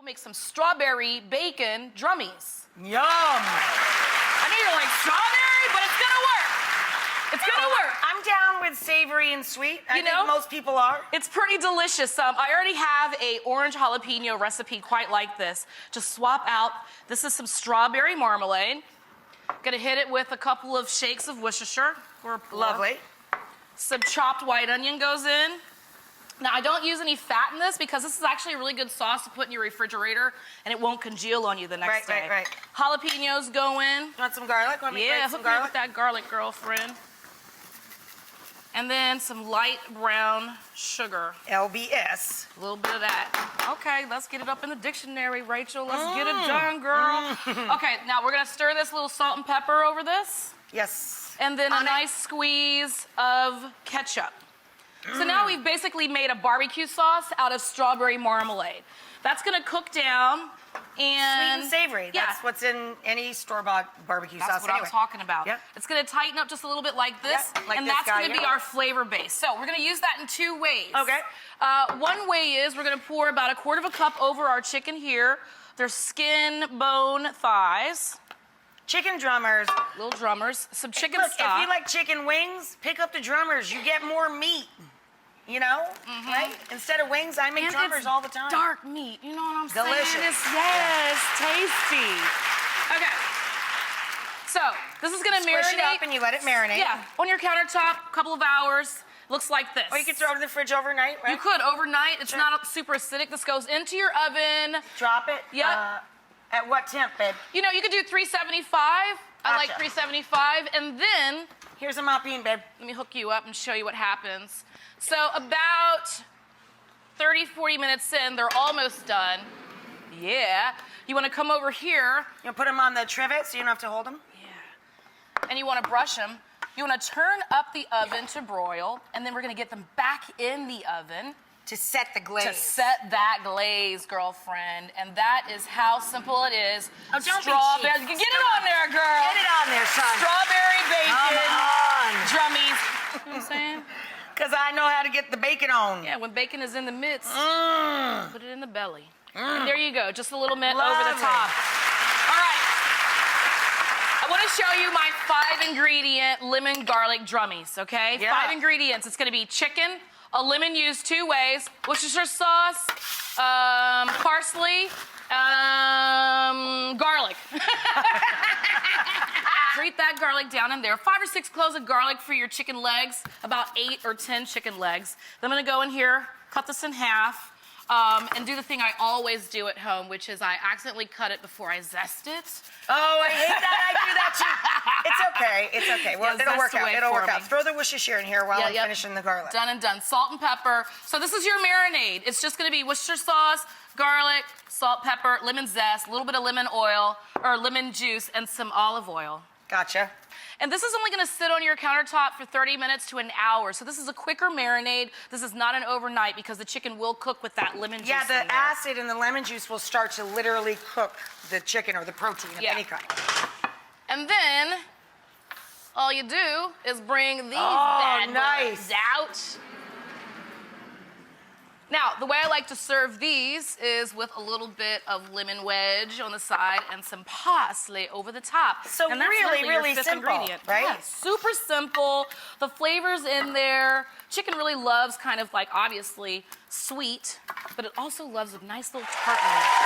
Make some strawberry bacon drummies. Yum. I know you're like, strawberry, but it's gonna work. It's gonna work. I'm down with savory and sweet. I think most people are. It's pretty delicious. I already have a orange jalapeno recipe quite like this. Just swap out. This is some strawberry marmalade. Gonna hit it with a couple of shakes of Worcestershire. Lovely. Some chopped white onion goes in. Now, I don't use any fat in this because this is actually a really good sauce to put in your refrigerator and it won't congeal on you the next day. Right. Jalapenos go in. Want some garlic? Yeah, hook me up with that garlic, girlfriend. And then some light brown sugar. LBS. A little bit of that. Okay, let's get it up in the dictionary, Rachel. Let's get it done, girl. Okay, now we're gonna stir this little salt and pepper over this. Yes. And then a nice squeeze of ketchup. So now we've basically made a barbecue sauce out of strawberry marmalade. That's gonna cook down and... Sweet and savory. Yeah. That's what's in any store-bought barbecue sauce. That's what I'm talking about. Yep. It's gonna tighten up just a little bit like this, like and this that's guy gonna be here. our flavor base. So we're gonna use that in two ways. Okay. One way is we're gonna pour about 1/4 cup over our chicken here. There's skin, bone, thighs. Chicken drummers. Little drummers. Some chicken Look, stock. if you like chicken wings, pick up the drummers. You get more meat. You know, right? Instead of wings, I make drummers all the time. Dark meat, you know what I'm saying? Delicious. Yes, tasty. Okay. So this is gonna marinate. Squish it up and you let it marinate. Yeah, on your countertop, a couple of hours. Looks like this. Or you could throw it in the fridge overnight, right? You could overnight. It's not super acidic. This goes into your oven. Drop it. Yep. At what temp, babe? You know, you could do 375. I like Gotcha. 375, and then Here's a mopping, babe. let me hook you up and show you what happens. So about 30, 40 minutes in, they're almost done. Yeah. You want to come over here. You put them on the trivet so you don't have to hold them? Yeah. And you want to brush them. You want to turn up the oven to broil, and then we're going to get them back in the oven. To set the glaze. To set that glaze, girlfriend. And that is how simple it is. Oh, don't be Strawberry. cheap. Get it on there, girl. Get it on there, son. Strawberry bacon. Come on. Drummies. You know what I'm saying? Because I know how to get the bacon on. Yeah, when bacon is in the midst, put it in the belly. And there you go, just a little bit over the Lovely. top. All right. I want to show you my 5-ingredient lemon garlic drummies, okay? Yeah. 5 ingredients. It's going to be chicken, a lemon used 2 ways, Worcestershire sauce, parsley, garlic. Grate that garlic down in there. 5 or 6 cloves of garlic for your chicken legs, about 8 or 10 chicken legs. Then I'm gonna go in here, cut this in half, and do the thing I always do at home, which is I accidentally cut it before I zest it. Oh, I hate that. I do that too. It's okay. It's okay. Well, Yeah, it'll work zest out. away It'll for work out. me. Throw the Worcestershire in here while I'm Yep. finishing the garlic. Done and done. Salt and pepper. So this is your marinade. It's just gonna be Worcestershire sauce, garlic, salt, pepper, lemon zest, a little bit of lemon oil, or lemon juice, and some olive oil. Gotcha. And this is only gonna sit on your countertop for 30 minutes to an hour. So this is a quicker marinade. This is not an overnight because the chicken will cook with that lemon juice Yeah, in the there. acid in the lemon juice will start to literally cook the chicken or the protein of any kind. And then all you do is bring these Oh, bad nice. boys out. Now, the way I like to serve these is with a little bit of lemon wedge on the side and some parsley over the top. So and that's really, literally your really 5th simple, ingredient. right? Yeah, super simple. The flavor's in there. Chicken really loves kind of like, obviously, sweet, but it also loves a nice little tartness.